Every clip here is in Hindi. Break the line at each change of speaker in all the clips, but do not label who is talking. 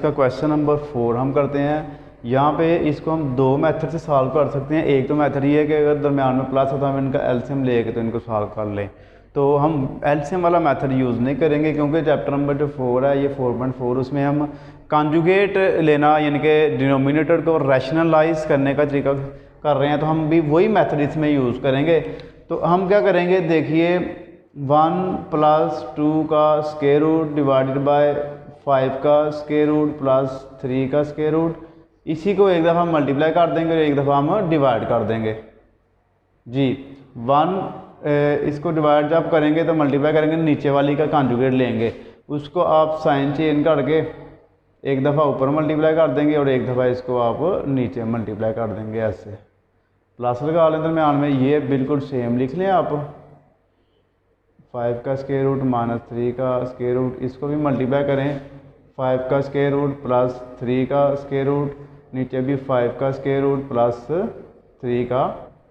इसका क्वेश्चन नंबर 4 हम करते हैं। यहाँ पे इसको हम दो मेथड से सॉल्व कर सकते हैं। एक तो मेथड ये है कि अगर दरम्यान में प्लस है तो हम इनका एलसीएम लेके तो इनको सॉल्व कर लें। तो हम एलसीएम वाला मेथड यूज़ नहीं करेंगे क्योंकि चैप्टर नंबर जो 4 है ये 4.4 उसमें हम कॉन्जुगेट लेना यानी कि डिनोमिनेटर को रैशनलाइज करने का तरीका कर रहे हैं, तो हम भी वही मेथड इसमें यूज़ करेंगे। तो हम क्या करेंगे, देखिए 1 + 2 का स्क्वायर रूट डिवाइडेड बाय 5 का स्क्वायर रूट प्लस 3 का स्क्वायर रूट, इसी को एक दफ़ा मल्टीप्लाई कर देंगे और एक दफ़ा हम डिवाइड कर देंगे जी। 1 इसको डिवाइड जब करेंगे तो मल्टीप्लाई करेंगे, नीचे वाली का कॉन्जुगेट लेंगे, उसको आप साइन चेंज करके एक दफ़ा ऊपर मल्टीप्लाई कर देंगे और एक दफ़ा इसको आप नीचे मल्टीप्लाई कर देंगे। ऐसे प्लस लगा लें दरम्यान में, ये बिल्कुल सेम लिख लें आप। 5 का स्क्वायर रूट माइनस 3 का स्क्वायर रूट, इसको भी मल्टीप्लाई करें 5 का स्क्वायर रूट प्लस 3 का स्क्वायर रूट, नीचे भी 5 का स्क्वायर रूट प्लस 3 का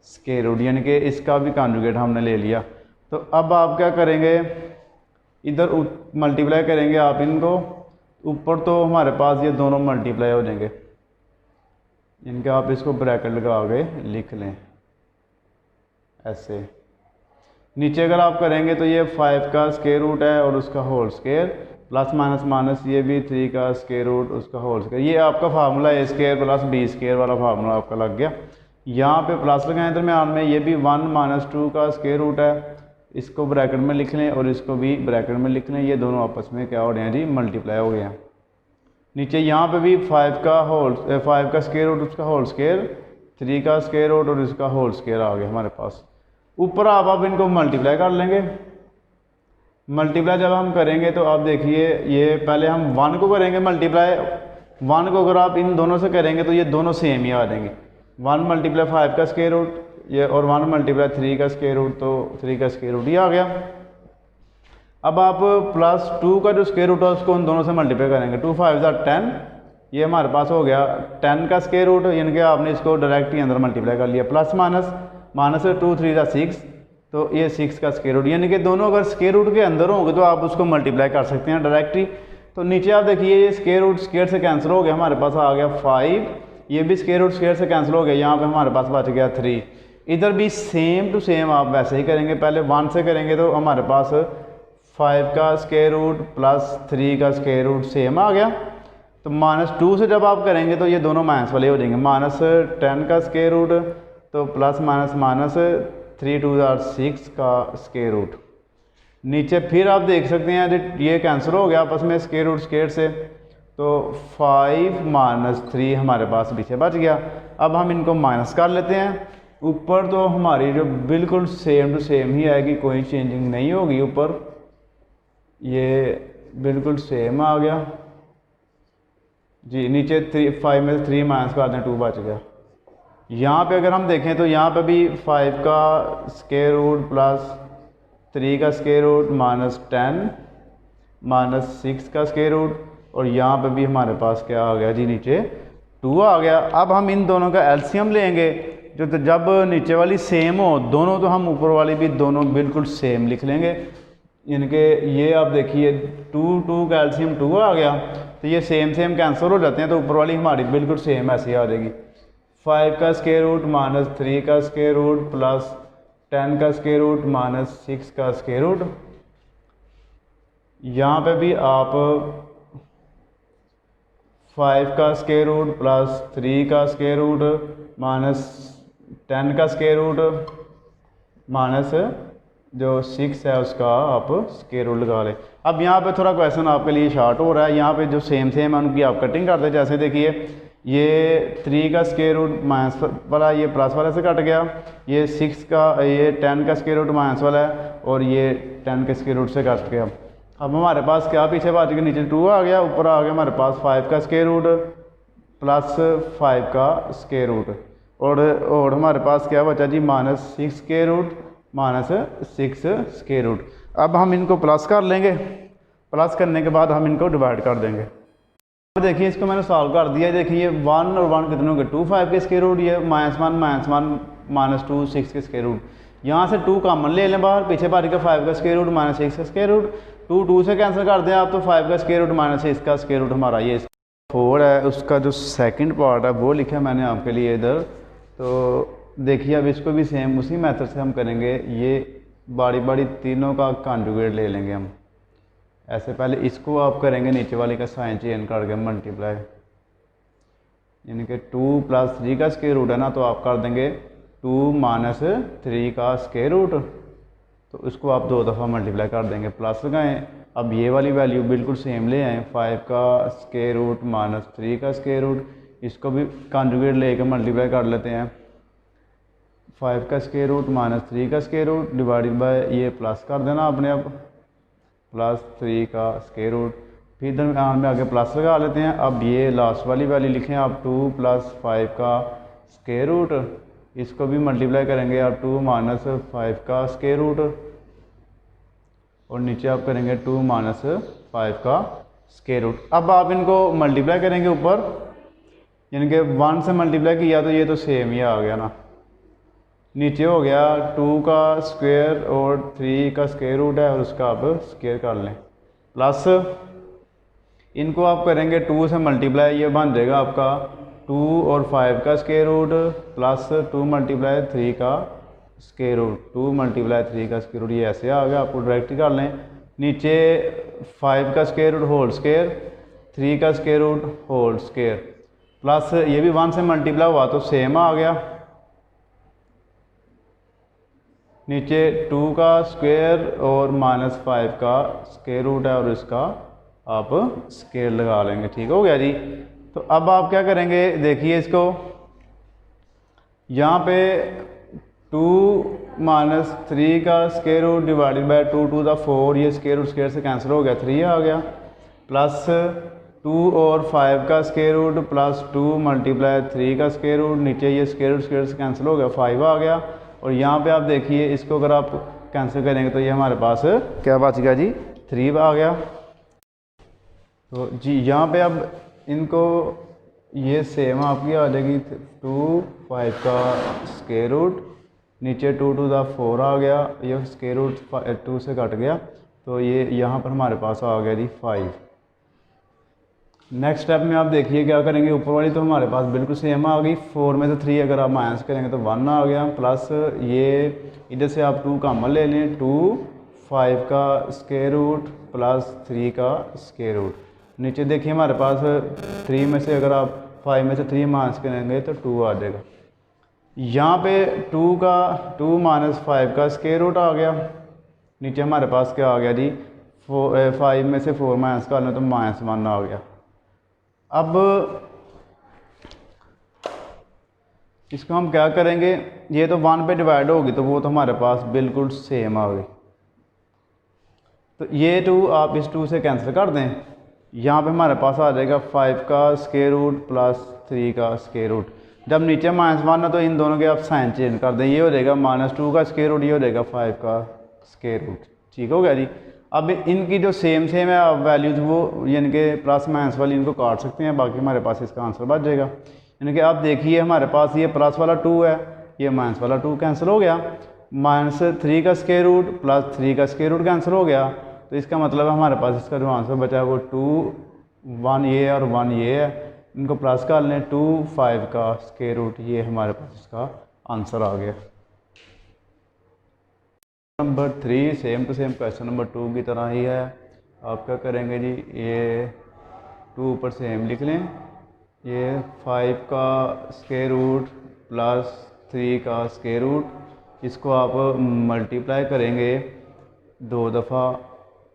स्क्वायर रूट, यानी कि इसका भी कॉन्जुगेट हमने ले लिया। तो अब आप क्या करेंगे, इधर मल्टीप्लाई करेंगे आप इनको, ऊपर तो हमारे पास ये दोनों मल्टीप्लाई हो जाएंगे, इनके आप इसको ब्रैकेट लगा के लिख लें ऐसे। नीचे अगर आप करेंगे तो ये 5 का स्क्वायर रूट है और उसका whole square plus minus minus ये भी 3 का स्क्वायर रूट उसका होल स्क्वायर, ये आपका formula A square plus B square वाला फार्मूला आपका लग गया। यहाँ पे प्लस लगाएं दरम्यान में, ये भी 1 - 2 का स्क्वायर रूट है, इसको ब्रैकेट में लिख लें और इसको भी ब्रैकेट में लिख लें, ये दोनों आपस में क्या हो रहे हैं जी, मल्टीप्लाई हो गए हैं। नीचे यहाँ पे भी 5 का स्क्वायर रूट उसका होल स्क्वायर, 3 का स्क्वायर रूट और इसका होल स्क्वायर आ गया हमारे पास। ऊपर आप इनको मल्टीप्लाई कर लेंगे। मल्टीप्लाई जब हम करेंगे तो आप देखिए, ये पहले हम 1 को करेंगे मल्टीप्लाई, 1 को अगर आप इन दोनों से करेंगे तो ये दोनों सेम ही आ जाएंगे। 1 × 5 का स्क्वायर रूट ये और 1 × 3 का स्क्वायर रूट, तो 3 का स्क्वायर रूट ही आ गया। अब आप प्लस 2 का जो स्क्वायर रूट है उसको उन दोनों से मल्टीप्लाई करेंगे, 2 × 5 = 10, ये हमारे पास हो गया 10 का स्क्वायर रूट, यानी कि आपने इसको डायरेक्ट ही अंदर मल्टीप्लाई कर लिया। प्लस माइनस माइनस 2 × 3 = 6, तो ये 6 का स्क्वायर रूट, यानी कि दोनों अगर स्क्वायर रूट के अंदर होंगे तो आप उसको मल्टीप्लाई कर सकते हैं डायरेक्ट ही। तो नीचे आप देखिए ये स्क्वायर रूट स्क्वायर से कैंसिल हो गया, हमारे पास आ गया 5, ये भी स्क्वायर रूट स्क्वायर से कैंसिल हो गया, यहाँ पे हमारे पास बच गया 3। इधर भी सेम टू सेम आप वैसे ही करेंगे, पहले 1 से करेंगे तो हमारे पास 5 का स्क्वायर रूट प्लस 3 का स्क्वायर रूट सेम आ गया। तो -2 से जब आप करेंगे तो ये दोनों माइनस वाले हो जाएंगे, -10 का स्क्वायर रूट तो प्लस माइनस माइनस 3 × 2 = 6 का स्क्वायर रूट। नीचे फिर आप देख सकते हैं ये कैंसिल हो गया आपस में स्क्वायर रूट स्क्वायर से, तो 5 - 3 हमारे पास पीछे बच गया। अब हम इनको माइनस कर लेते हैं। ऊपर तो हमारी जो बिल्कुल सेम टू सेम ही आएगी, कोई चेंजिंग नहीं होगी, ऊपर ये बिल्कुल सेम आ गया जी। नीचे 5 में 3 माइनस कर दें, 2 बच गया। यहाँ पे अगर हम देखें तो यहाँ पे भी 5 का स्क्वायर रूट प्लस 3 का स्क्वायर रूट -10 - 6 का स्क्वायर रूट, और यहाँ पे भी हमारे पास क्या आ गया जी, नीचे 2 आ गया। अब हम इन दोनों का एलसीएम लेंगे, जो तो जब नीचे वाली सेम हो दोनों तो हम ऊपर वाली भी दोनों बिल्कुल सेम लिख लेंगे, यानी कि ये आप देखिए 2 का एलसीएम 2 आ गया, तो ये सेम कैंसिल हो जाते हैं, तो ऊपर वाली हमारी बिल्कुल सेम ऐसी आ जाएगी। 5 का स्क्वायर रूट -3 का स्क्वायर रूट प्लस 10 का स्क्वायर रूट -6 का स्क्वायर रूट। यहाँ पे भी आप 5 का स्क्वायर रूट प्लस 3 का स्क्वायर रूट -10 का स्क्वायर रूट माइनस जो 6 है उसका आप स्क्वायर रूट लगा लें। अब यहाँ पे थोड़ा क्वेश्चन आपके लिए शॉर्ट हो रहा है, यहाँ पे जो सेम है उनकी आप कटिंग करते हैं। जैसे देखिए ये 3 का स्क्वायर रूट माइनस वाला ये प्लस वाले से कट गया, ये 10 का स्क्वायर रूट माइनस वाला है और ये 10 के स्क्वायर रूट से कट गया। अब हमारे पास क्या पीछे बच गया, नीचे 2 आ गया, ऊपर आ गया हमारे पास 5 का स्क्वायर रूट प्लस 5 का स्क्वायर रूट, और हमारे पास क्या बचा जी, -6 स्क्वायर रूट -6 स्क्वायर रूट। अब हम इनको प्लस कर लेंगे, प्लस करने के बाद हम इनको डिवाइड कर देंगे। देखिए इसको मैंने सॉल्व कर दिया, देखिए 1 और 1 कितने हो गए, 2 5 के स्क्वायर रूट, ये -1 -2 6 के स्क्वायर रूट। यहाँ से 2 कॉमन ले लें बाहर, पीछे बारी का 5 का स्क्वायर रूट -6 का स्क्वायर रूट, 2 से कैंसिल कर दें आप, तो 5 का स्क्वायर रूट -6 का स्क्वायर रूट हमारा ये 4 है उसका जो सेकंड पार्ट है वो लिखा है मैंने आपके लिए इधर। तो देखिए अब इसको भी सेम उसी मेथड से हम करेंगे। ये बारी बारी तीनों का कॉन्जुगेट ले लेंगे हम। ऐसे पहले इसको आप करेंगे नीचे वाले का साइन चेंज करके मल्टीप्लाई, यानी कि 2 + 3 का स्क्वायर रूट है ना, तो आप कर देंगे 2 - 3 का स्क्वायर रूट। तो उसको आप 2 दफ़ा मल्टीप्लाई कर देंगे, प्लस लगाएं। अब ये वाली वैल्यू बिल्कुल सेम ले आएँ, 5 का स्क्वायर रूट - 3 का स्क्वायर रूट। इसको भी कॉन्जुगेट लेकर मल्टीप्लाई कर लेते हैं। 5 का स्क्वायर रूट - 3 का स्क्वायर रूट डिवाइडेड बाय ये प्लस कर देना आपने, अब +3 का स्क्वायर रूट। फिर दरम्यान में आगे प्लस लगा लेते हैं। अब ये लास्ट वाली वैल्यू लिखें आप 2 + 5 का स्क्वायर रूट। इसको भी मल्टीप्लाई करेंगे आप 2 - 5 का स्क्वायर रूट, और नीचे आप करेंगे 2 - 5 का स्क्वायर रूट। अब आप इनको मल्टीप्लाई करेंगे ऊपर, यानी कि 1 से मल्टीप्लाई किया तो ये तो सेम ही आ गया ना। नीचे हो गया 2 का स्क्वायर और 3 का स्क्वायर रूट है, और उसका आप स्क्वायर कर लें। प्लस इनको आप करेंगे 2 से मल्टीप्लाई, ये बन जाएगा आपका 2 और 5 का स्क्वायर रूट प्लस 2 × 3 का स्क्वायर रूट। 2 × 3 का स्क्वायर रूट, ये ऐसे आ गया, आपको डायरेक्ट कर लें। नीचे 5 का स्क्वायर रूट होल स्क्वायर, 3 का square root whole square, plus ये भी 1 से मल्टीप्लाई हुआ तो सेम आ गया। नीचे 2 का स्क्वायर और -5 का स्क्वायर रूट है, और इसका आप स्क्वायर लगा लेंगे। ठीक हो गया जी। तो अब आप क्या करेंगे, देखिए इसको यहाँ पे 2 - 3 का square root divided by 2 to the 4, ये स्क्वायर रूट स्क्वायर से कैंसिल हो गया, 3 आ गया। प्लस 2 और 5 का स्क्वायर रूट प्लस 2 × 3 का स्क्वायर रूट, नीचे ये स्क्वायर रूट स्क्वायर से कैंसिल हो गया, 5 आ गया। और यहाँ पे आप देखिए इसको अगर आप कैंसिल करेंगे तो ये हमारे पास क्या बच गया जी, 3 आ गया। तो जी यहाँ पे अब इनको ये सेम आपकी आ जाएगी 2 5 का स्क्वायर रूट, नीचे 2 टू द 4 आ गया, ये स्क्वायर रूट 2 से कट गया, तो ये यहाँ पर हमारे पास आ गया जी 5। नेक्स्ट स्टेप में आप देखिए क्या करेंगे, ऊपर वाली तो हमारे पास बिल्कुल सेम आ गई, 4 में से 3 अगर आप माइनस करेंगे तो 1 आ गया। प्लस ये इधर से आप 2 कॉमन ले लें, 2 5 का स्क्वायर रूट प्लस 3 का स्क्वायर रूट। नीचे देखिए हमारे पास 3 में से अगर आप 5 में से 3 माइनस करेंगे तो 2 आ जाएगा। यहाँ पे 2 - 5 का स्क्वायर रूट आ गया, नीचे हमारे पास क्या आ गया जी, 5 में से 4 माइनस कर लें तो -1 आ गया। अब इसको हम क्या करेंगे, ये तो 1 पे डिवाइड होगी तो वो तो हमारे पास बिल्कुल सेम आ गई। तो ये 2 आप इस 2 से कैंसिल कर दें, यहाँ पे हमारे पास आ जाएगा 5 का स्क्वायर रूट प्लस 3 का स्क्वायर रूट। जब नीचे -1 है तो इन दोनों के आप साइन चेंज कर दें, ये हो जाएगा -2 का स्क्वायर रूट, ये हो जाएगा 5 का स्क्वायर रूट। ठीक हो गया जी। अब इनकी जो सेम है वैल्यूज़ वो यानी कि प्लस माइनस वाली इनको काट सकते हैं, बाकी हमारे पास इसका आंसर बच जाएगा। यानी कि आप देखिए हमारे पास ये प्लस वाला 2 है, ये माइनस वाला 2 कैंसिल हो गया, -3 का स्क्वायर रूट प्लस 3 का स्क्वायर रूट कैंसिल हो गया। तो इसका मतलब हमारे पास इसका जो आंसर बचा है वो 2 1 ये और 1 ये है, इनको प्लस कर लें, 2 5 का स्क्वायर रूट, ये हमारे पास इसका आंसर आ गया। Number 3 same to same question number 2 की तरह ही है। आप क्या करेंगे जी, ये 2 ऊपर सेम लिख लें, ये 5 का स्क्वायर रूट प्लस 3 का स्क्वायर रूट, इसको आप मल्टीप्लाई करेंगे 2 दफ़ा,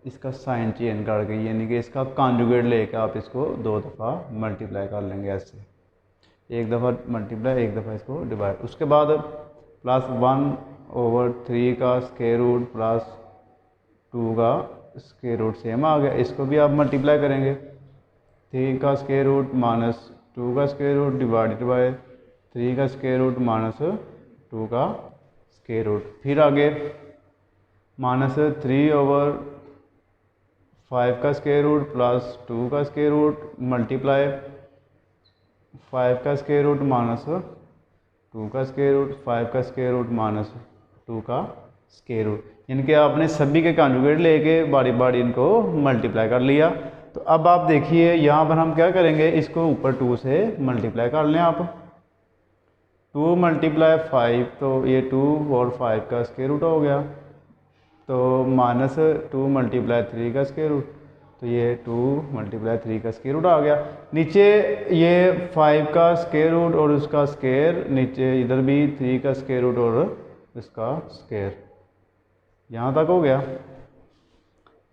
इसका साइन चेंज करके, यानी कि इसका कॉन्जुगेट लेके आप इसको 2 दफ़ा मल्टीप्लाई कर लेंगे। ऐसे एक दफ़ा मल्टीप्लाई, एक दफ़ा इसको डिवाइड, उसके बाद +1/3 का स्क्वायर रूट प्लस 2 का स्क्वायर रूट सेम आ गया, इसको भी आप मल्टीप्लाई करेंगे, 3 का स्क्वायर रूट -2 का स्क्वायर रूट डिवाइडेड बाय 3 का स्क्वायर रूट -2 का स्क्वायर रूट। फिर आगे -3/5 का स्क्वायर रूट प्लस 2 का स्क्वायर रूट मल्टीप्लाई 5 का स्क्वायर रूट -2 का स्क्वायर रूट, 5 का स्क्वायर रूट -2 का स्क्वायर रूट। इनके आपने सभी के कॉन्जुगेट लेके बारी बारी इनको मल्टीप्लाई कर लिया। तो अब आप देखिए यहाँ पर हम क्या करेंगे, इसको ऊपर 2 से मल्टीप्लाई कर लें आप। 2 मल्टीप्लाई 5, तो ये 2 और 5 का स्क्वायर रूट हो गया, तो माइनस 2 मल्टीप्लाई 3 का स्क्वायर रूट, तो ये 2 मल्टीप्लाई 3 का स्क्वायर रूट आ गया। नीचे ये 5 का स्क्वायर रूट और उसका स्क्वायर, नीचे इधर भी 3 का स्क्वायर रूट और उसका स्क्वायर, यहाँ तक हो गया।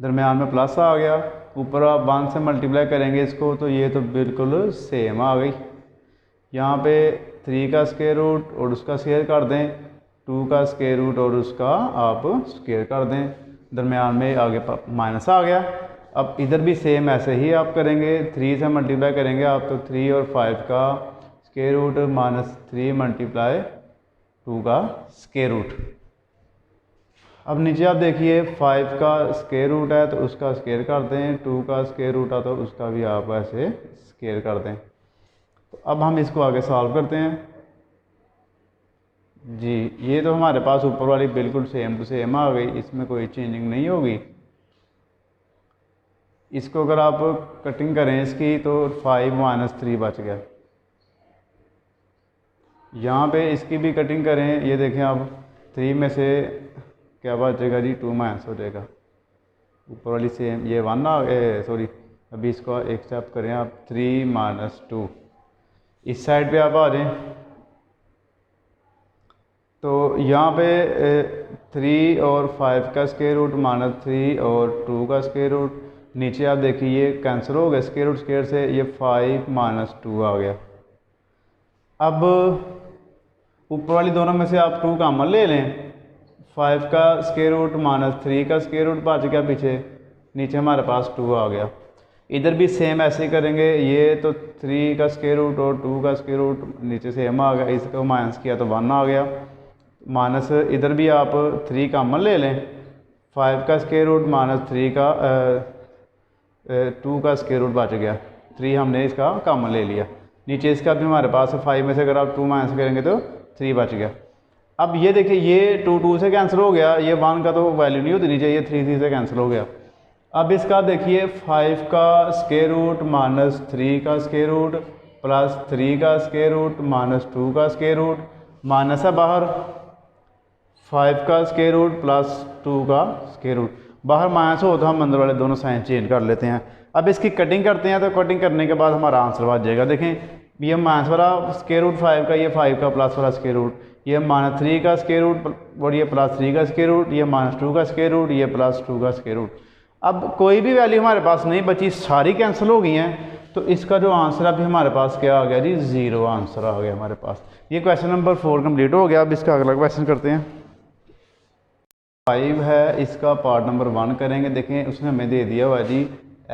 दरम्यान में प्लस आ गया, ऊपर आप 1 से मल्टीप्लाई करेंगे इसको, तो ये तो बिल्कुल सेम आ गई। यहाँ पे 3 का स्क्वायर रूट और उसका स्क्वायर कर दें, 2 का स्क्वायर रूट और उसका आप स्क्वायर कर दें, दरम्यान में आगे माइनस आ गया। अब इधर भी सेम ऐसे ही आप करेंगे, 3 से मल्टीप्लाई करेंगे आप, तो 3 और 5 का स्क्वायर रूट माइनस 3 मल्टीप्लाई 2 का स्क्वायर रूट। अब नीचे आप देखिए 5 का स्क्वायर रूट है तो उसका स्क्वायर कर दें, 2 का स्क्वायर रूट है तो उसका भी आप ऐसे स्क्वायर कर दें। तो अब हम इसको आगे सॉल्व करते हैं जी। ये तो हमारे पास ऊपर वाली बिल्कुल सेम टू सेम आ गई, इसमें कोई चेंजिंग नहीं होगी। इसको अगर आप कटिंग करें इसकी, तो 5 माइनस 3 बच गया। यहाँ पे इसकी भी कटिंग करें, ये देखें आप, 3 में से क्या बचेगा जी, 2 माइनस हो जाएगा। ऊपर वाली सेम, ये 1 आ गए, सॉरी अभी इसको एक स्टेप करें आप, 3 माइनस 2, इस साइड पे आप आ जाएं। तो यहाँ पे 3 और 5 का स्क्वायर रूट माइनस 3 और 2 का स्क्वायर रूट, नीचे आप देखिए ये कैंसिल हो गया स्क्वायर रूट स्क्वायर से, ये 5 माइनस 2 आ गया। अब ऊपर वाली दोनों में से आप 2 कॉमन ले लें, 5 का स्क्वायर रूट माइनस 3 का स्क्वायर रूट बच गया पीछे, नीचे हमारे पास 2 आ गया। इधर भी सेम ऐसे ही करेंगे, ये तो 3 का स्क्वायर रूट और 2 का स्क्वायर रूट नीचे सेम आ गया, इसको माइनस किया तो 1 आ गया, माइनस इधर भी आप 3 कॉमन ले लें, 5 का स्क्वायर रूट माइनस 3 का 2 का स्क्वायर रूट बच गया, 3 हमने इसका कॉमन ले लिया, नीचे इसका भी हमारे पास 5 में से अगर आप 2 माइनस करेंगे तो 3 बच गया। अब ये देखिए ये 2 से कैंसिल हो गया, ये 1 का तो वैल्यू नहीं होती नीचे, ये 3 से कैंसिल हो गया। अब इसका देखिए 5 का स्क्वायर रूट माइनस 3 का स्क्वायर रूट प्लस 3 का स्क्वायर रूट माइनस 2 का स्क्वायर रूट, माइनस है बाहर, 5 का स्क्वायर रूट प्लस 2 का स्क्वायर रूट, बाहर माइनस हो तो हम अंदर वाले दोनों साइन चेंज कर लेते हैं। अब इसकी कटिंग करते हैं, तो कटिंग करने के बाद हमारा आंसर आ जाएगा। देखें ये माइनस वाला स्क्वायर रूट 5 का, ये 5 का प्लस वाला स्क्वायर रूट, ये माइनस 3 का स्क्वायर रूट और ये प्लस 3 का स्क्वायर रूट, ये माइनस 2 का स्क्वायर रूट, ये प्लस 2 का स्क्वायर रूट। अब कोई भी वैल्यू हमारे पास नहीं बची, सारी कैंसिल हो गई हैं, तो इसका जो आंसर अभी हमारे पास क्या आ गया जी, 0 आंसर आ गया हमारे पास। ये क्वेश्चन नंबर 4 कंप्लीट हो गया। अब इसका अगला क्वेश्चन करते हैं। 5 है, इसका पार्ट नंबर 1 करेंगे। देखें उसने हमें दे दिया हुआ जी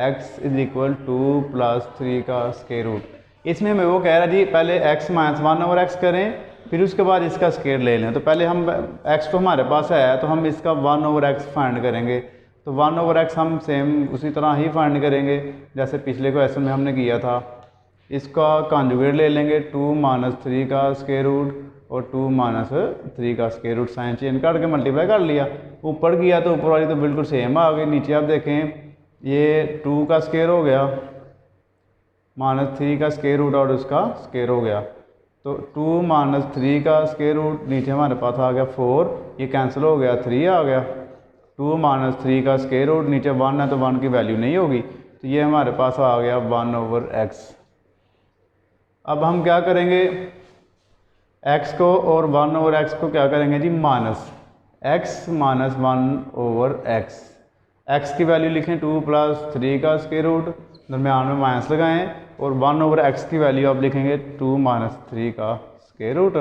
x इज इक्वल 2 प्लस 3 का स्क्वायर रूट। इसमें हमें वो कह रहा है जी पहले x माइनस 1 ओवर x करें, फिर उसके बाद इसका स्क्वायर ले लें। तो पहले हम x तो हमारे पास है, तो हम इसका 1 ओवर x फाइंड करेंगे। तो 1 ओवर x हम सेम उसी तरह ही फाइंड करेंगे जैसे पिछले क्वेश्चन में हमने किया था। इसका कॉन्जुगेट ले लेंगे, 2 माइनस 3 का स्क्वायर रूट और 2 माइनस 3 का स्क्वायर रूट, साइन चेंज करके मल्टीप्लाई कर लिया। ऊपर किया तो ऊपर वाली तो बिल्कुल सेम आ गई। नीचे आप देखें ये 2 का स्क्वायर हो गया माइनस 3 का स्क्वायर रूट और उसका स्क्वायर हो गया, तो 2 माइनस 3 का स्क्वायर रूट, नीचे हमारे पास आ गया 4, ये कैंसिल हो गया, 3 आ गया। 2 माइनस 3 का स्क्वायर रूट, नीचे 1 है तो 1 की वैल्यू नहीं होगी, तो ये हमारे पास आ गया 1 ओवर x। अब हम क्या करेंगे, x को और 1 ओवर x को क्या करेंगे जी, minus x minus 1 over x। x की वैल्यू लिखें 2 प्लस 3 का स्क्वायर रूट, दरम्यान में माइनस लगाएं, और 1 ओवर x की वैल्यू आप लिखेंगे 2 माइनस 3 का स्क्वायर रूट।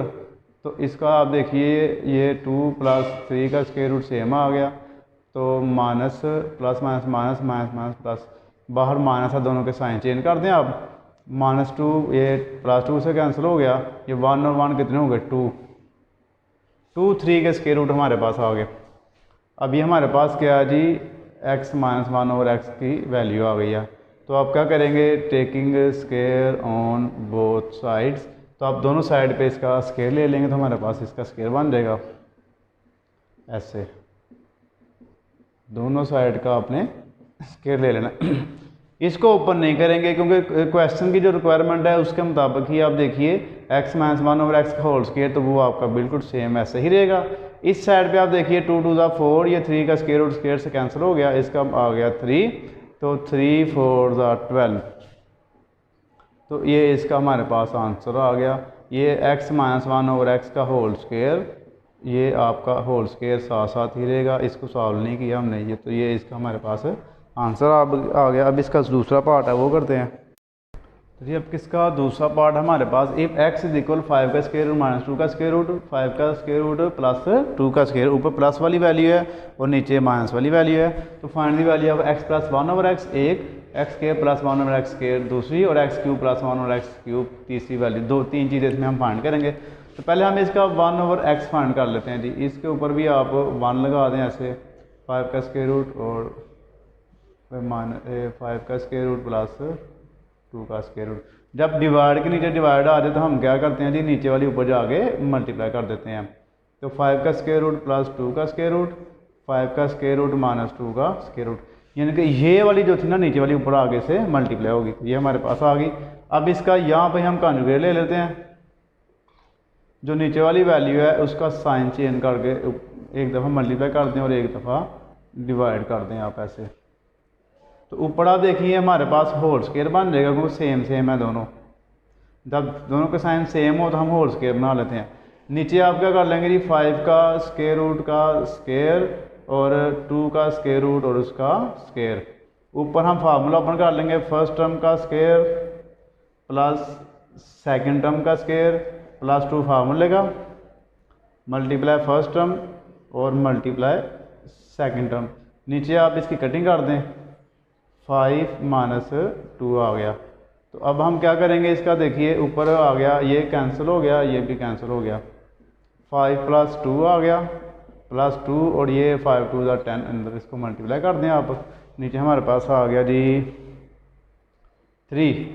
तो इसका आप देखिए ये 2 प्लस 3 का स्क्वायर रूट सेम आ गया, तो minus plus minus minus minus minus plus, बाहर माइनस है, दोनों के साइन चेंज कर दें आप। माइनस 2 ये प्लस 2 से कैंसिल हो गया, ये 1 और 1 कितने हो गए 2, 2 3 के स्क्वायर रूट हमारे पास आ गए। अब ये हमारे पास क्या है जी, x माइनस 1 ओवर x की वैल्यू आ गई है। तो आप क्या करेंगे, taking square on both sides, तो आप दोनों साइड पे इसका स्क्वायर ले लेंगे, तो हमारे पास इसका स्क्वायर बन जाएगा। ऐसे दोनों साइड का आपने स्क्वायर ले लेना। इसको ओपन नहीं करेंगे क्योंकि क्वेश्चन की जो रिक्वायरमेंट है उसके मुताबिक ही आप देखिए x minus one over x का होल स्क्वायर, तो वो आपका बिल्कुल सेम ऐसे ही रहेगा। इस साइड पे आप देखिए 2 टू ज़ा 4, ये 3 का स्क्वायर रूट स्क्वायर से कैंसिल हो गया, इसका आ गया 3, तो 3 4 ज़ा 12, तो ये इसका हमारे पास आंसर आ गया। ये x minus one over x का होल स्क्वायर, ये आपका होल स्क्वायर साथ साथ ही रहेगा, इसको सॉल्व नहीं किया हमने, ये तो ये इसका हमारे पास आंसर आ गया। अब इसका दूसरा पार्ट है वो करते हैं। तो जी अब किसका दूसरा पार्ट हमारे पास, इफ एक्स इज इक्वल 5 का स्क्वायर रूट माइनस 2 का स्क्वायर रूट, 5 का स्क्वायर रूट प्लस 2 का स्क्वायर, ऊपर प्लस वाली वैल्यू है और नीचे माइनस वाली वैल्यू है, तो find the value of x plus one over x एक, x square plus one over x square दूसरी, और x cube plus one over x cube तीसरी वैल्यू, तीन चीज़ें इसमें हम फाइंड करेंगे। तो पहले हम इसका वन ओवर एक्स फाइंड कर लेते हैं जी। इसके ऊपर भी आप 1 लगा दें ऐसे, 5 का स्क्वायर रूट और 5 का स्क्वायर रूट प्लस 2 का स्क्वायर रूट। जब डिवाइड के नीचे डिवाइड आ जाए तो हम क्या करते हैं जी, नीचे वाली ऊपर जाके मल्टीप्लाई कर देते हैं। तो 5 का स्क्वायर रूट प्लस 2 का स्क्वायर रूट, 5 का स्क्वायर रूट माइनस 2 का स्क्वायर रूट, यानी कि ये वाली जो थी ना नीचे वाली ऊपर आगे से मल्टीप्लाई होगी, तो ये हमारे पास आ गई। अब इसका यहाँ पे हम कॉन्जुगेट ले लेते हैं, जो नीचे वाली वैल्यू है उसका साइन चेंज करके एक दफ़ा मल्टीप्लाई कर दें और एक दफ़ा डिवाइड कर दें आप ऐसे। तो ऊपर आप देखिए हमारे पास होल स्क्वायर बन जाएगा क्योंकि सेम है दोनों। जब दोनों के साइन सेम हो तो हम होल स्क्वायर बना लेते हैं। नीचे आप क्या कर लेंगे जी, 5 का स्क्वायर रूट का स्क्वायर और 2 का स्क्वायर रूट और उसका स्क्वायर। ऊपर हम फार्मूला ओपन कर लेंगे, फर्स्ट टर्म का स्क्वायर प्लस सेकंड टर्म का स्क्वायर प्लस 2 फार्मूले का, मल्टीप्लाई फर्स्ट टर्म और मल्टीप्लाई सेकंड टर्म। नीचे आप इसकी कटिंग कर दें, 5 माइनस 2 आ गया। तो अब हम क्या करेंगे, इसका देखिए ऊपर आ गया, ये कैंसिल हो गया, ये भी कैंसिल हो गया, 5 प्लस 2 आ गया प्लस 2 और ये 5 2 ज़ा 10, अंदर इसको मल्टीप्लाई कर दें आप, नीचे हमारे पास आ गया जी 3।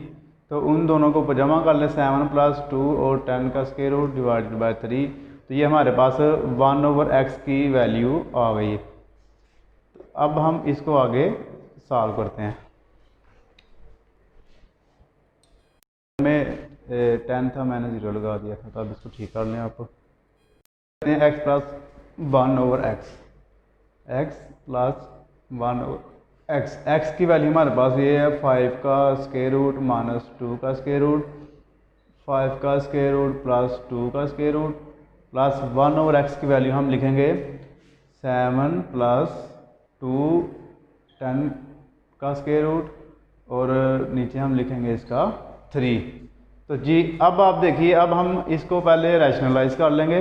तो उन दोनों को जमा कर लें, 7 प्लस 2 और 10 का स्क्वायर रूट डिवाइडेड बाय 3, तो ये हमारे पास 1 ओवर एक्स की वैल्यू आ गई। अब हम इसको आगे सॉल्व करते हैं। में 10 था, मैंने 0 लगा दिया था, तो अब इसको ठीक कर लें आप। X plus 1 over x, x plus 1 over x, x की वैल्यू हमारे पास ये है 5 का स्क्वायर रूट माइनस 2 का स्क्वायर रूट, 5 का स्क्वायर रूट प्लस 2 का square root plus 1 over X की वैल्यू हम लिखेंगे 7 प्लस 2 10 का स्क्वायर रूट और नीचे हम लिखेंगे इसका 3। तो जी अब आप देखिए, अब हम इसको पहले रैशनलाइज कर लेंगे,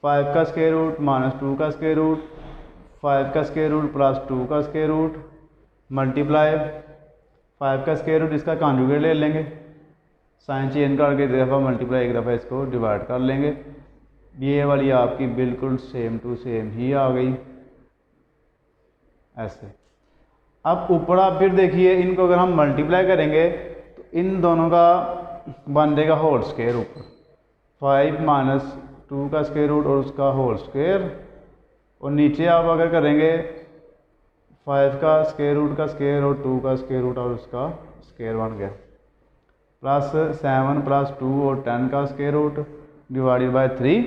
5 का स्क्वायर रूट माइनस 2 का स्क्वायर रूट, 5 का स्क्वायर रूट प्लस 2 का स्क्वायर रूट मल्टीप्लाई 5 का स्क्वायर रूट, इसका कॉन्जुगेट ले लेंगे, साइन चेंज करके एक दफ़ा मल्टीप्लाई एक दफ़ा इसको डिवाइड कर लेंगे, ये वाली आपकी बिल्कुल सेम टू सेम ही आ गई ऐसे। अब ऊपर आप फिर देखिए, इनको अगर हम मल्टीप्लाई करेंगे तो इन दोनों का बन जाएगा होल स्क्वायर, ऊपर 5 माइनस 2 का स्क्वायर रूट और उसका होल स्क्वायर, और नीचे आप अगर करेंगे 5 का स्क्वायर रूट का स्क्वायर और 2 का स्क्वायर रूट और उसका स्क्वायर बन गया, प्लस 7 प्लस 2 और 10 का स्क्वायर रूट डिवाइडेड बाय 3।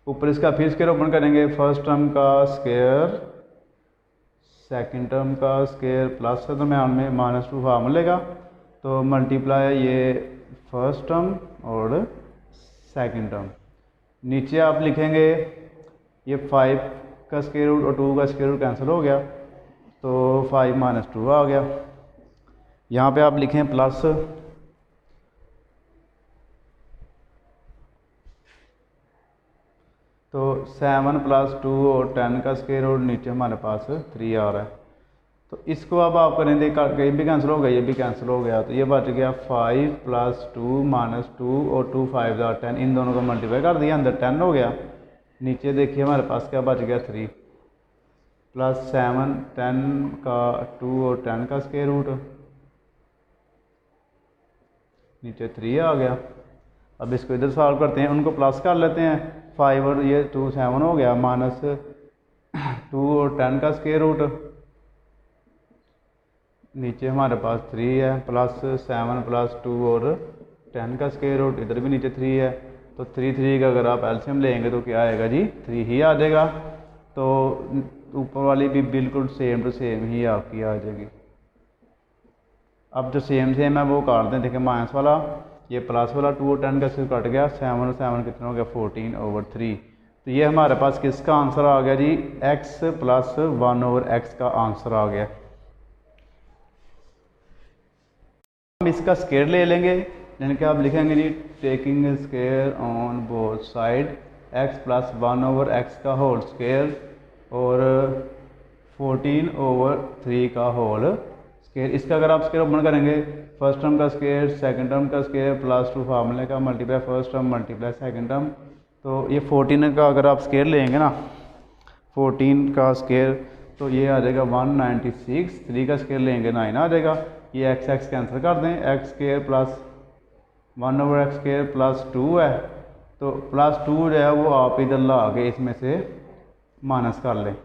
ऊपर इसका फिर स्क्वायर ओपन करेंगे, फर्स्ट टर्म का स्क्वायर सेकंड टर्म का स्क्वायर प्लस है तो मैं उनमें माइनस 2 फार्मूले का, तो मल्टीप्लाई ये फर्स्ट टर्म और सेकंड टर्म। नीचे आप लिखेंगे ये 5 का स्क्वायर रूट और 2 का स्क्वायर रूट कैंसिल हो गया, तो 5 माइनस 2 आ गया। यहाँ पे आप लिखें प्लस, तो 7 प्लस 2 और 10 का स्क्वायर रूट, नीचे हमारे पास 3 आ रहा है। तो इसको अब आप करें, ये भी कैंसिल हो गया, ये भी कैंसिल हो गया, तो ये बच गया 5 प्लस 2 माइनस 2 और 2 5 10, इन दोनों को मल्टीप्लाई कर दिया, अंदर 10 हो गया, नीचे देखिए हमारे पास क्या बच गया 3 प्लस 7 10 का 2 और 10 का स्क्वायर रूट, नीचे 3 आ गया। अब इसको इधर सॉल्व करते हैं, उनको प्लस कर लेते हैं, 5 और ये 2 7 हो गया, माइनस 2 और 10 का स्क्वायर रूट नीचे हमारे पास 3 है प्लस 7 प्लस 2 और 10 का स्क्वायर रूट, इधर भी नीचे 3 है। तो 3 का अगर आप एलसीएम लेंगे तो क्या आएगा जी, 3 ही आ जाएगा। तो ऊपर वाली भी बिल्कुल सेम टू सेम ही आपकी आ जाएगी। अब जो सेम सेम है वो काट दें। देखिए माइनस वाला, ये प्लस वाला 2 और 10 का स्क्वायर कट गया, 7 और 7 कितना हो गया 14/3। तो ये हमारे पास किसका आंसर आ गया जी, x प्लस 1/x का आंसर आ गया। हम इसका स्क्वायर ले लेंगे, यानी कि आप लिखेंगे जी taking square on both side x plus 1/x का होल स्क्वायर और 14/3 का होल स्क्वायर। इसका अगर आप स्क्वायर ओपन करेंगे, फर्स्ट टर्म का स्क्वायर, सेकंड टर्म का स्क्वायर प्लस 2 फार्मूले का multiply first term multiply second term. तो ये 14 का अगर आप स्क्वायर लेंगे ना, 14 का स्क्वायर तो ये आ जाएगा 196। 3 का स्क्वायर लेंगे 9 आ जाएगा। ये x कैंसिल कर दें, x square plus 1/x square plus 2 है, तो प्लस 2 जो है वो आप इधर ला के इसमें से माइनस कर लें।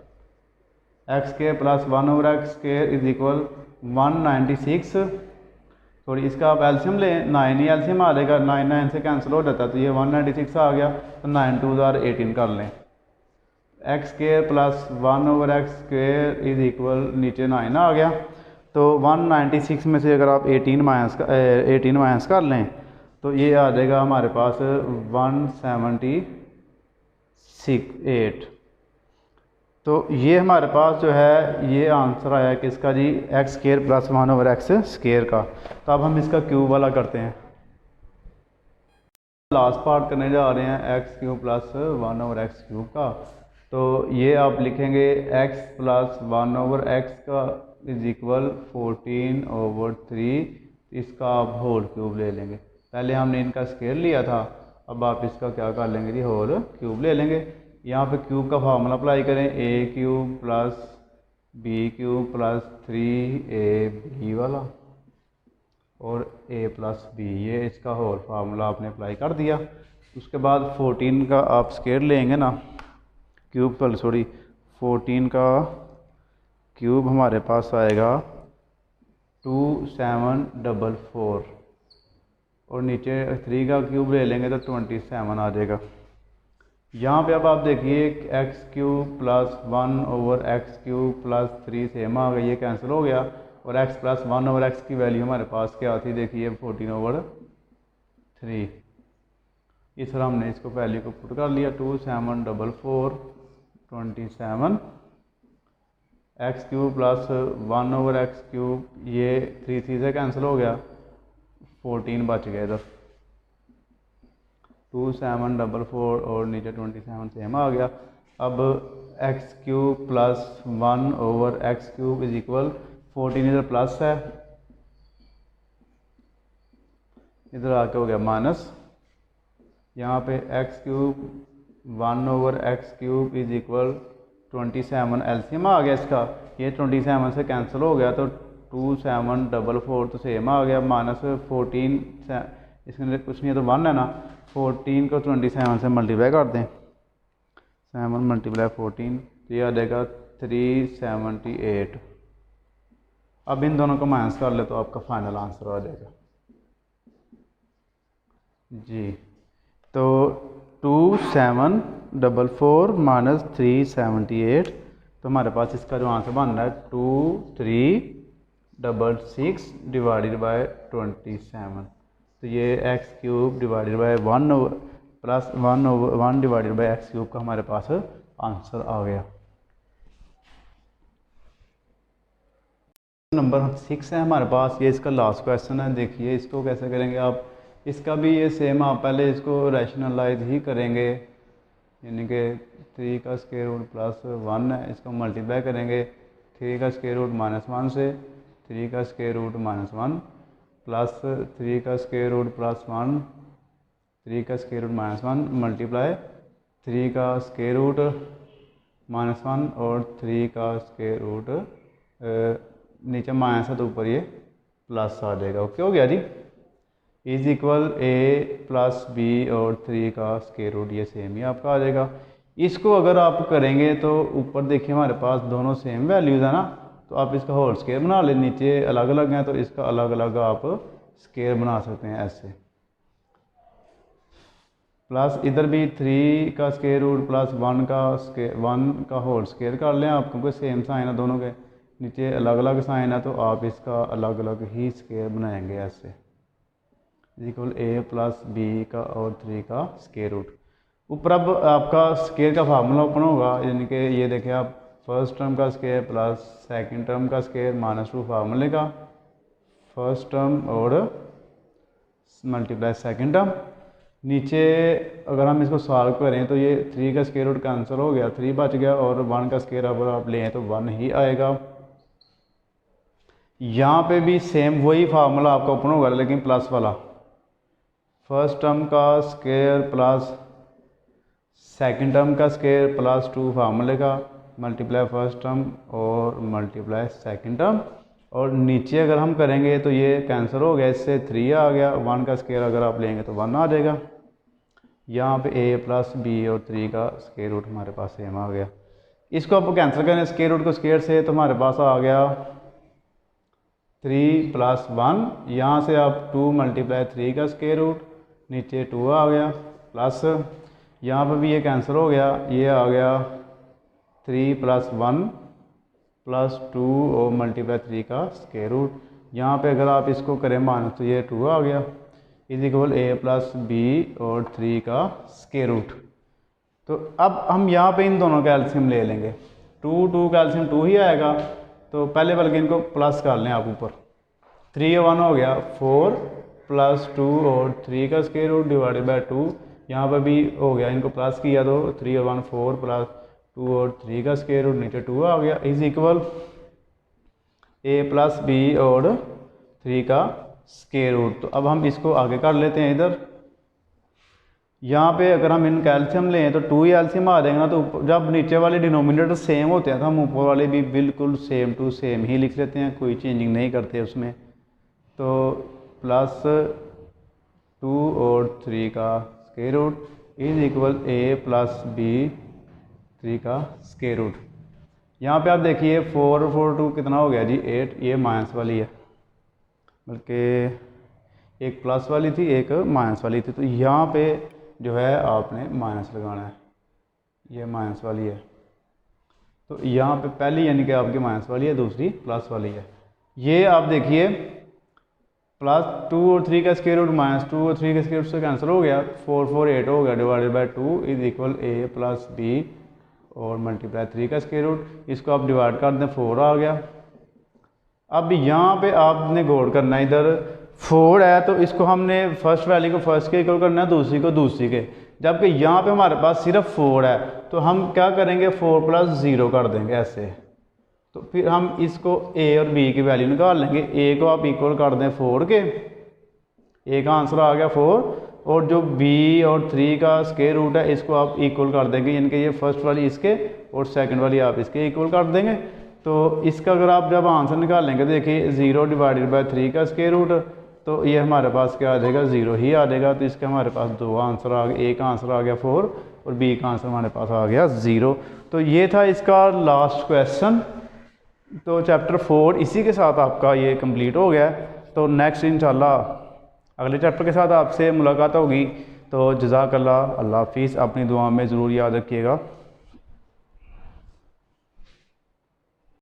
X square plus 1/x square is equal 196। थोड़ी इसका आप एल्शियम लें, 9 ही एल्शियम आ जाएगा, 9 9 से कैंसिल हो जाता है, तो ये 196 आ गया। तो 9 2 18 कर लें। X square plus 1/x square is equal नीचे 9 आ गया। तो 196 में से अगर आप 18 माइनस कर लें तो ये आ जाएगा हमारे पास 178। तो ये हमारे पास जो है ये आंसर आया किसका जी, x square plus 1/x square का। तो अब हम इसका क्यूब वाला करते हैं। लास्ट पार्ट करने जा रहे हैं x cube plus 1/x cube का। तो ये आप लिखेंगे x प्लस 1/x का इज इक्वल 14/3। इसका आप होल क्यूब ले लेंगे। पहले हमने इनका स्क्वायर लिया था, अब आप इसका क्या कर लेंगे जी, होल क्यूब ले लेंगे। यहाँ पे क्यूब का फार्मूला अप्लाई करें, a cube plus b cube plus 3ab वाला और a प्लस b, ये इसका होल फार्मूला आपने अप्लाई कर दिया। उसके बाद 14 का आप स्क्वायर लेंगे ना, क्यूब पर सॉरी 14 का क्यूब हमारे पास आएगा 2744 और नीचे 3 का क्यूब ले लेंगे तो 27 आ जाएगा। यहाँ पे अब आप देखिए x cube plus 1/x cube plus 3 same आ गया, ये कैंसिल हो गया। और x प्लस 1/x की वैल्यू हमारे पास क्या थी, देखिए 14/3। इस तरह हमने इसको वैल्यू को पुट कर लिया, 2744 27 x cube plus 1/x cube, ये 3 से कैंसिल हो गया, 14 बच गया इधर, 2744 और नीचे 27 सेम आ गया। अब x cube plus 1/x cube is equal 14 इधर प्लस है, इधर आके हो गया माइनस। यहाँ पे x cube 1/x cube is equal 27 LCM आ गया इसका, ये 27 से कैंसिल हो गया तो 2744 तो सेम आ गया, माइनस 14 इसके अंदर कुछ नहीं है तो 1 है ना, 14 को 27 से मल्टीप्लाई कर दें, 7 × 14 तो ये आ जाएगा 378। अब इन दोनों को माइनस कर ले तो आपका फाइनल आंसर आ जाएगा जी। तो 2744 माइनस 378, तो हमारे पास इसका जो आंसर बन रहा है 2366 डिवाइडेड बाय 27। तो ये x cube divided by 1 plus 1 divided by x cube का हमारे पास आंसर आ गया। नंबर 6 है हमारे पास, ये इसका लास्ट क्वेश्चन है। देखिए इसको कैसे करेंगे आप, इसका भी ये सेम, आप पहले इसको रैशनलाइज ही करेंगे, यानी कि 3 का स्क्वायर रूट प्लस 1 है, इसको मल्टीप्लाई करेंगे 3 का स्क्वायर रूट -1 से, 3 का स्क्वायर रूट -1 प्लस 3 का स्क्वायर रूट प्लस 1, 3 का स्क्वायर रूट -1 मल्टीप्लाई 3 का स्क्वायर रूट -1 और 3 का स्क्वायर रूट नीचे माइनस है तो ऊपर ये प्लस आ जाएगा। ओके हो गया जी। Is equal a plus b और 3 का स्क्वायर रूट, ये सेम ही आपका आ जाएगा। इसको अगर आप करेंगे तो ऊपर देखिए हमारे पास दोनों सेम वैल्यूज़ है ना, तो आप इसका होल स्केयर बना लें, नीचे अलग अलग हैं तो इसका अलग अलग आप स्केयर बना सकते हैं ऐसे। प्लस इधर भी 3 का स्केयर रूट प्लस 1 का होल स्केयर कर लें आप, क्योंकि सेम साइन है दोनों के, नीचे अलग अलग साइन है तो आप इसका अलग अलग ही स्केयर बनाएंगे ऐसे, इक्वल a प्लस बी का और 3 का स्केयर रूट। ऊपर अब आपका स्केयर का फार्मूला ओपन होगा, यानी कि ये देखें आप, फर्स्ट टर्म का स्केयर प्लस सेकंड टर्म का स्केयर -2 फार्मूले का, फर्स्ट टर्म और मल्टीप्लाई सेकंड टर्म। नीचे अगर हम इसको सॉल्व करें तो ये 3 का स्केयर रूट कैंसिल हो गया, 3 बच गया, और 1 का स्केयर अगर आप लें तो 1 ही आएगा। यहाँ पे भी सेम वही फार्मूला आपका ओपन होगा लेकिन प्लस वाला, फर्स्ट टर्म का स्केयर प्लस सेकंड टर्म का स्केयर प्लस 2 फार्मूले का, मल्टीप्लाई फर्स्ट टर्म और मल्टीप्लाई सेकंड टर्म, और नीचे अगर हम करेंगे तो ये कैंसिल हो गया, इससे 3 आ गया, 1 का स्केयर अगर आप लेंगे तो 1 आ जाएगा। यहाँ पे a प्लस बी और 3 का स्केयर रूट हमारे पास सेम आ गया। इसको आप कैंसिल करें स्केयर रूट को स्केयर से तो हमारे पास आ गया 3 प्लस 1, यहाँ से आप 2 मल्टीप्लाई 3 का स्केयर रूट, नीचे 2 आ गया, प्लस यहाँ पर भी ये कैंसिल हो गया, ये आ गया 3 प्लस 1 प्लस 2 और मल्टीप्लाई 3 का स्केयर रूट। यहाँ पे अगर आप इसको करें माइनस तो ये 2 आ गया, is equal a plus B और 3 का स्केयर रूट। तो अब हम यहाँ पे इन दोनों का एलसीएम ले लेंगे, 2 का एलसीएम 2 ही आएगा, तो पहले बल्कि इनको प्लस कर लें आप ऊपर, 3 और 1 हो गया 4 प्लस 2 और 3 का स्केयर रूट डिवाइडेड बाय 2, यहाँ पर भी हो गया, इनको प्लस किया तो 3 और 1 4 प्लस 2 और 3 का स्केयर रूट, नीचे 2 आ गया, is equal a plus B और 3 का स्केयर रूट। तो अब हम इसको आगे कर लेते हैं इधर, यहाँ पे अगर हम इनका एलसीएम लें तो 2 ही एलसीएम आ जाएगा ना, तो जब नीचे वाले डिनोमिनेटर सेम होते हैं तो हम ऊपर वाले भी बिल्कुल सेम टू सेम ही लिख लेते हैं, कोई चेंजिंग नहीं करते उसमें। तो प्लस 2 और 3 का square root is equal a plus B 3 का स्केयर रूट। यहाँ पे आप देखिए 4 और 4 2 कितना हो गया जी 8, ये माइनस वाली है, बल्कि एक प्लस वाली थी एक माइनस वाली थी, तो यहाँ पे जो है आपने माइनस लगाना है, ये माइनस वाली है, तो यहाँ पे पहली यानी कि आपकी माइनस वाली है, दूसरी प्लस वाली है। ये आप देखिए प्लस 2 और 3 का स्केयर रूट माइनस 2 और 3 का स्केयर रूट से कैंसिल हो गया, 4 4 8 हो गया divided by 2 is equal a plus B और मल्टीप्लाई 3 का स्केयर रूट, इसको आप डिवाइड कर दें 4 आ गया। अब यहाँ पे आपने गौर करना है, इधर 4 है तो इसको हमने फर्स्ट वैल्यू को फर्स्ट के इक्वल करना है, दूसरी को दूसरी के, जबकि यहाँ पे हमारे पास सिर्फ 4 है तो हम क्या करेंगे 4 प्लस 0 कर देंगे ऐसे, तो फिर हम इसको a और b की वैल्यू निकाल लेंगे। a को आप इक्वल कर दें 4 के, a का आंसर आ गया 4, और जो b और 3 का स्केयर रूट है इसको आप इक्वल कर देंगे, यानी कि ये फर्स्ट वाली इसके और सेकंड वाली आप इसके इक्वल कर देंगे। तो इसका अगर आप जब आंसर निकालेंगे तो देखिए 0 डिवाइडेड बाय 3 का स्केयर रूट, तो ये हमारे पास क्या आ जाएगा 0 ही आ जाएगा। तो इसके हमारे पास 2 आंसर आ गए, a का आंसर आ गया 4 और b का आंसर हमारे पास आ गया 0। तो ये था इसका लास्ट क्वेश्चन। तो चैप्टर 4 इसी के साथ आपका ये कंप्लीट हो गया। तो नेक्स्ट इंशाल्लाह अगले चैप्टर के साथ आपसे मुलाकात होगी। तो जज़ाकल्लाह, अल्लाह हाफिज़, अपनी दुआ में ज़रूर याद रखिएगा।